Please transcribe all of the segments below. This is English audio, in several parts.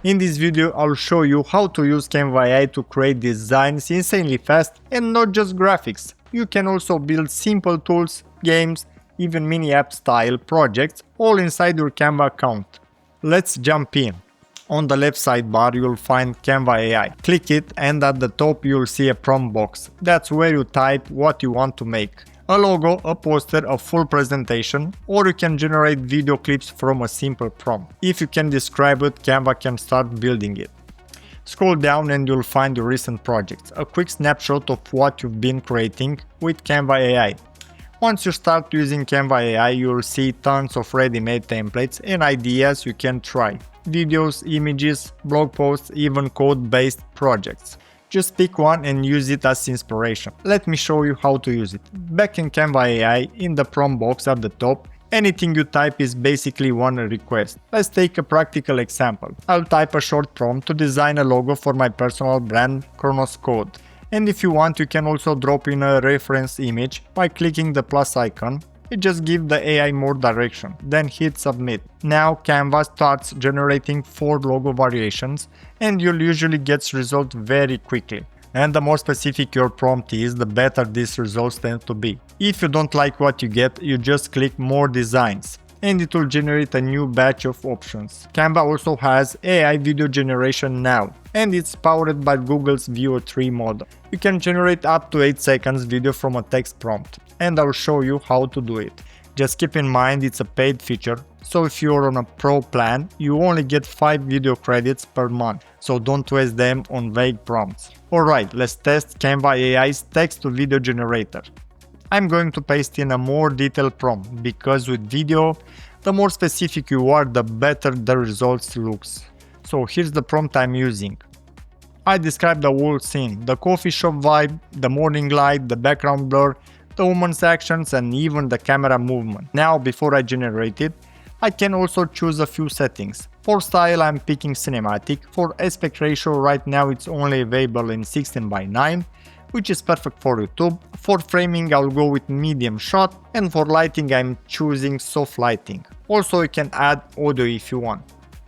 In this video, I'll show you how to use Canva AI to create designs insanely fast and not just graphics. You can also build simple tools, games, even mini app style projects all inside your Canva account. Let's jump in. On the left sidebar you'll find Canva AI. Click it and at the top you'll see a prompt box. That's where you type what you want to make. A logo, a poster, a full presentation, or you can generate video clips from a simple prompt. If you can describe it, Canva can start building it. Scroll down and you'll find your recent projects, a quick snapshot of what you've been creating with Canva AI. Once you start using Canva AI, you'll see tons of ready-made templates and ideas you can try. Videos, images, blog posts, even code-based projects. Just pick one and use it as inspiration. Let me show you how to use it. Back in Canva AI, in the prompt box at the top, anything you type is basically one request. Let's take a practical example. I'll type a short prompt to design a logo for my personal brand, Chronos code. And if you want, you can also drop in a reference image by clicking the plus icon. It just gives the AI more direction, then hit submit. Now Canva starts generating 4 logo variations and you'll usually get results very quickly. And the more specific your prompt is, the better these results tend to be. If you don't like what you get, you just click more designs and it will generate a new batch of options. Canva also has AI video generation now, and it's powered by Google's Veo 3 model. You can generate up to 8 seconds video from a text prompt, and I'll show you how to do it. Just keep in mind it's a paid feature, so if you're on a pro plan, you only get 5 video credits per month, so don't waste them on vague prompts. Alright, let's test Canva AI's text to video generator. I'm going to paste in a more detailed prompt, because with video, the more specific you are, the better the results looks. So here's the prompt I'm using. I describe the whole scene, the coffee shop vibe, the morning light, the background blur, the woman's actions and even the camera movement. Now before I generate it, I can also choose a few settings. For style I'm picking cinematic, for aspect ratio right now it's only available in 16:9, which is perfect for YouTube. For framing I'll go with medium shot, and for lighting I'm choosing soft lighting. Also you can add audio if you want.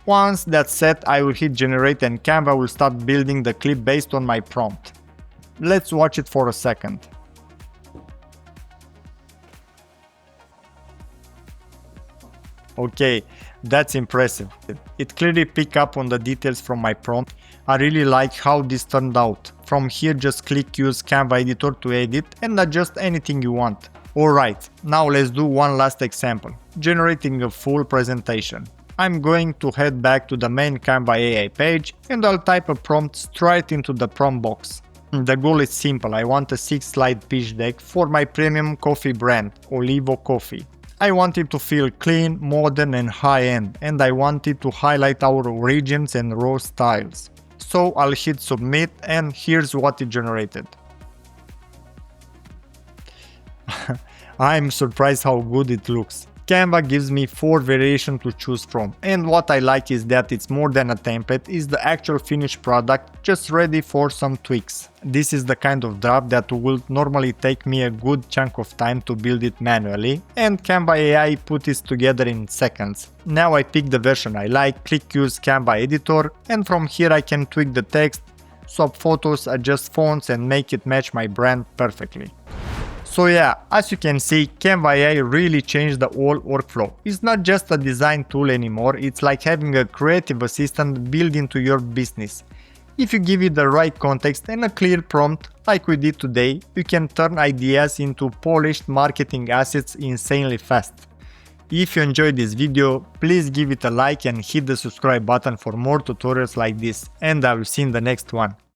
Once that's set, I will hit generate and Canva will start building the clip based on my prompt. Let's watch it for a second. Okay, that's impressive. It clearly picked up on the details from my prompt. I really like how this turned out. From here just click use Canva editor to edit and adjust anything you want. Alright, now let's do one last example. Generating a full presentation. I'm going to head back to the main Canva AI page and I'll type a prompt straight into the prompt box. The goal is simple. I want a 6-slide pitch deck for my premium coffee brand, Olivo Coffee. I want it to feel clean, modern and high-end, and I want it to highlight our origins and raw styles. So I'll hit submit and here's what it generated. I'm surprised how good it looks. Canva gives me 4 variations to choose from, and what I like is that it's more than a template, it's the actual finished product just ready for some tweaks. This is the kind of draft that will normally take me a good chunk of time to build it manually, and Canva AI put it together in seconds. Now I pick the version I like, click use Canva editor, and from here I can tweak the text, swap photos, adjust fonts and make it match my brand perfectly. So yeah, as you can see, Canva AI really changed the whole workflow. It's not just a design tool anymore, it's like having a creative assistant built into your business. If you give it the right context and a clear prompt, like we did today, you can turn ideas into polished marketing assets insanely fast. If you enjoyed this video, please give it a like and hit the subscribe button for more tutorials like this, and I will see you in the next one.